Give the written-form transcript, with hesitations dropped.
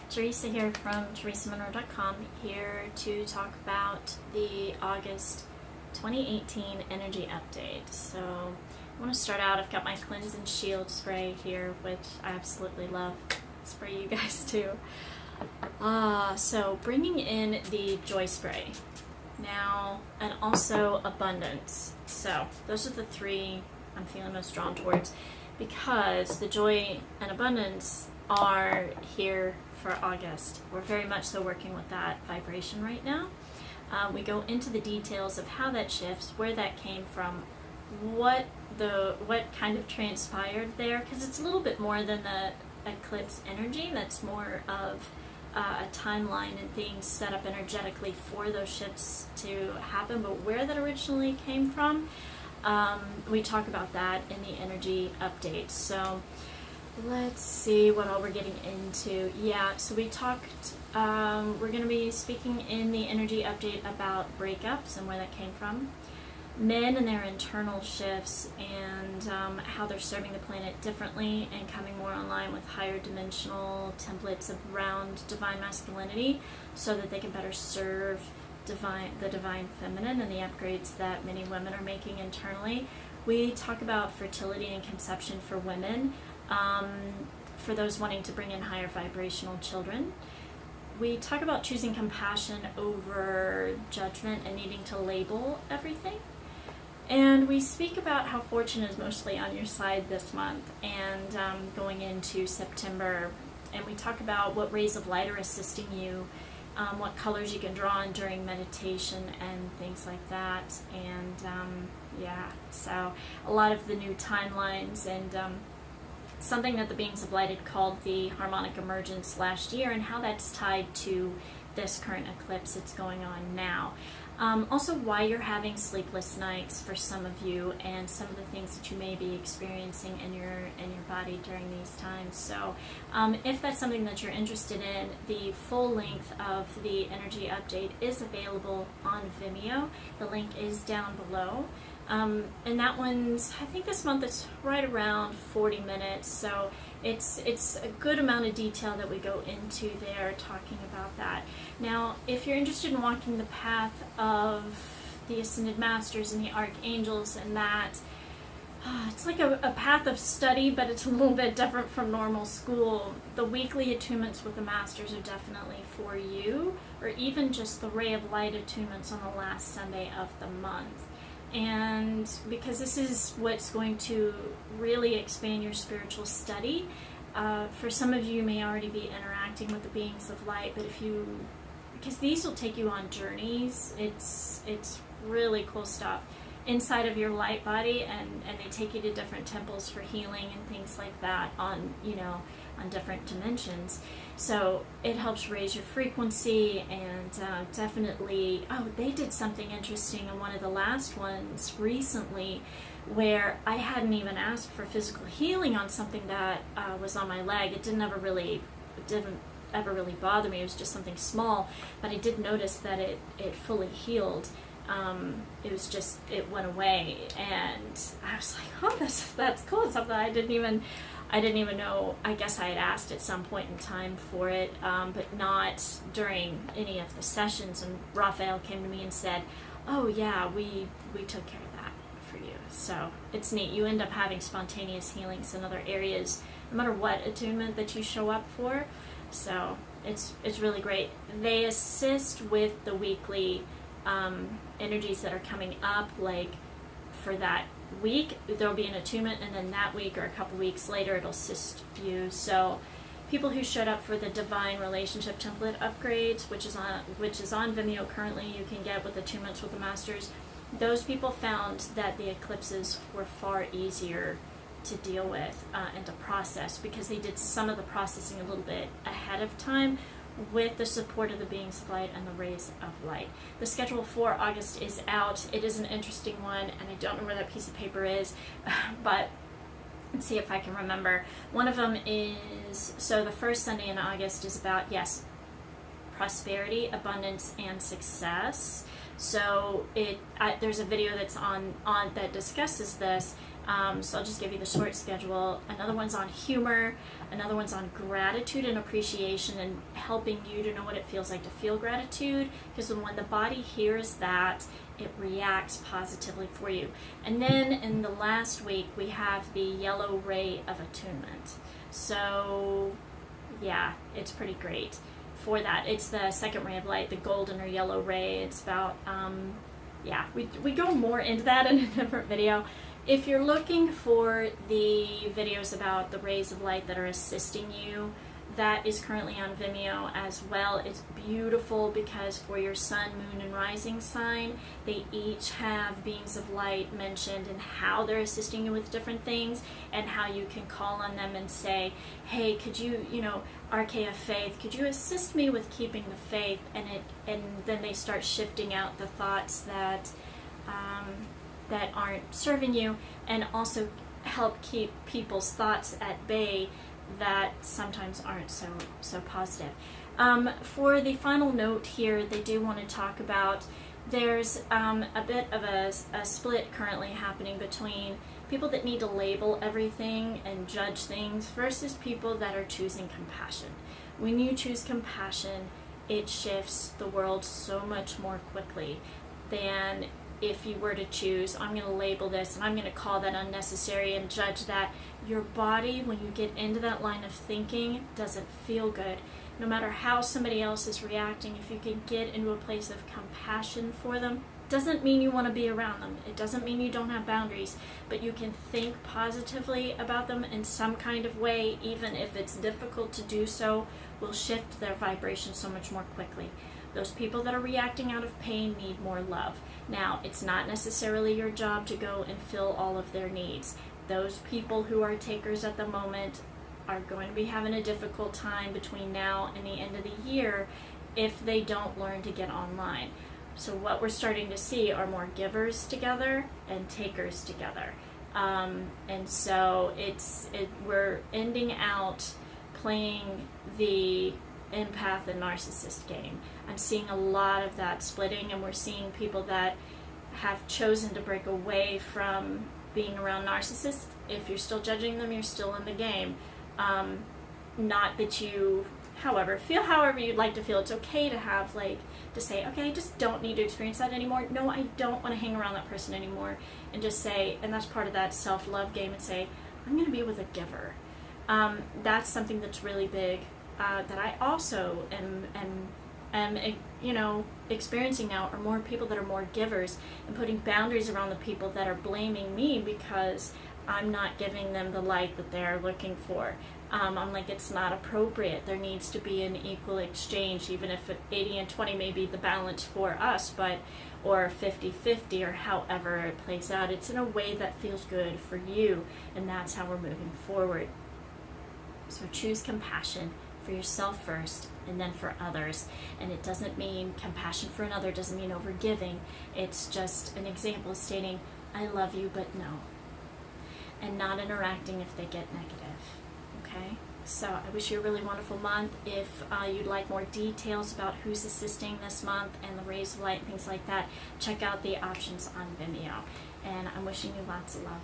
Theresa here from theresamonro.com, here to talk about the August 2018 energy update. So I want to start out, I've got my Cleanse and Shield spray here, which I absolutely love. Spray you guys too. So bringing in the Joy Spray now, and also Abundance. So those are the three I'm feeling most drawn towards, because the Joy and Abundance are here for August. We're very much so working with that vibration right now. We go into the details of how that shifts, where that came from, what kind of transpired there, because it's a little bit more than the eclipse energy. That's more of a timeline and things set up energetically for those shifts to happen, but where that originally came from, we talk about that in the energy update. So let's see what all we're getting into. Yeah, so we talked, we're going to be speaking in the energy update about breakups and where that came from, men and their internal shifts, and how they're serving the planet differently and coming more online with higher dimensional templates around divine masculinity so that they can better serve the divine feminine and the upgrades that many women are making internally. We talk about fertility and conception for women, for those wanting to bring in higher vibrational children. We talk about choosing compassion over judgment and needing to label everything. And we speak about how fortune is mostly on your side this month and going into September. And we talk about what rays of light are assisting you, what colors you can draw on during meditation and things like that. And yeah, so a lot of the new timelines and something that the beings of light had called the harmonic emergence last year, and how that's tied to this current eclipse that's going on now. Also, why you're having sleepless nights for some of you, and some of the things that you may be experiencing in your body during these times. So if that's something that you're interested in, the full length of the energy update is available on Vimeo. The link is down below. And that one's, I think this month it's right around 40 minutes, so it's a good amount of detail that we go into there talking about that. Now, if you're interested in walking the path of the Ascended Masters and the Archangels and that, it's like a path of study, but it's a little bit different from normal school. The weekly attunements with the Masters are definitely for you, or even just the Ray of Light attunements on the last Sunday of the month. And because this is what's going to really expand your spiritual study, for some of you may already be interacting with the beings of light, but because these will take you on journeys, it's really cool stuff inside of your light body, and they take you to different temples for healing and things like that on different dimensions. So it helps raise your frequency, and definitely, they did something interesting in one of the last ones recently where I hadn't even asked for physical healing on something that was on my leg. It didn't ever really bother me. It was just something small, but I did notice that it fully healed. It went away, and I was like, oh, that's cool. It's something I didn't even know. I guess I had asked at some point in time for it, but not during any of the sessions. And Raphael came to me and said, oh yeah, we took care of that for you. So it's neat. You end up having spontaneous healings in other areas, no matter what attunement that you show up for. So it's really great. They assist with the weekly energies that are coming up, like for that week there'll be an attunement, and then that week or a couple weeks later it'll assist you. So people who showed up for the divine relationship template upgrades, which is on Vimeo currently, you can get with attunements with the Masters, those people found that the eclipses were far easier to deal with and to process, because they did some of the processing a little bit ahead of time with the support of the beings of light and the rays of light. The schedule for August is out. It is an interesting one, and I don't know where that piece of paper is, but let's see if I can remember. One of them is, so the first Sunday in August is about, yes, prosperity, abundance, and success. So there's a video that's on that discusses this. So I'll just give you the short schedule. Another one's on humor. Another one's on gratitude and appreciation and helping you to know what it feels like to feel gratitude. Because when the body hears that, it reacts positively for you. And then in the last week, we have the yellow ray of attunement. So yeah, it's pretty great for that. It's the second ray of light, the golden or yellow ray. It's about, yeah, we go more into that in a different video. If you're looking for the videos about the rays of light that are assisting you, that is currently on Vimeo as well. It's beautiful because for your sun, moon, and rising sign, they each have beings of light mentioned and how they're assisting you with different things and how you can call on them and say, hey, could you, Arche of Faith, could you assist me with keeping the faith? And then they start shifting out the thoughts that that aren't serving you, and also help keep people's thoughts at bay that sometimes aren't so positive. For the final note here, they do want to talk about there's a bit of a split currently happening between people that need to label everything and judge things versus people that are choosing compassion. When you choose compassion, it shifts the world so much more quickly than if you were to choose, I'm going to label this and I'm going to call that unnecessary and judge that. Your body, when you get into that line of thinking, doesn't feel good. No matter how somebody else is reacting, if you can get into a place of compassion for them, doesn't mean you want to be around them. It doesn't mean you don't have boundaries, but you can think positively about them in some kind of way, even if it's difficult to do so, will shift their vibration so much more quickly. Those people that are reacting out of pain need more love. Now, it's not necessarily your job to go and fill all of their needs. Those people who are takers at the moment are going to be having a difficult time between now and the end of the year if they don't learn to get online. So what we're starting to see are more givers together and takers together. And so we're ending out playing the empath and narcissist game. I'm seeing a lot of that splitting, and we're seeing people that have chosen to break away from being around narcissists. If you're still judging them, you're still in the game. Not that you, however, feel however you'd like to feel. It's okay to have, to say, okay, I just don't need to experience that anymore. No, I don't want to hang around that person anymore. And just say, and that's part of that self-love game, and say, I'm going to be with a giver. That's something that's really big. That I also am experiencing now, are more people that are more givers and putting boundaries around the people that are blaming me because I'm not giving them the light that they're looking for. I'm like, it's not appropriate. There needs to be an equal exchange, even if 80 and 20 may be the balance for us, or 50-50, or however it plays out. It's in a way that feels good for you, and that's how we're moving forward. So choose compassion for yourself first, and then for others. And it doesn't mean compassion for another, doesn't mean overgiving. It's just an example stating, I love you, but no. And not interacting if they get negative. Okay? So I wish you a really wonderful month. If you'd like more details about who's assisting this month and the rays of light and things like that, check out the options on Vimeo. And I'm wishing you lots of love.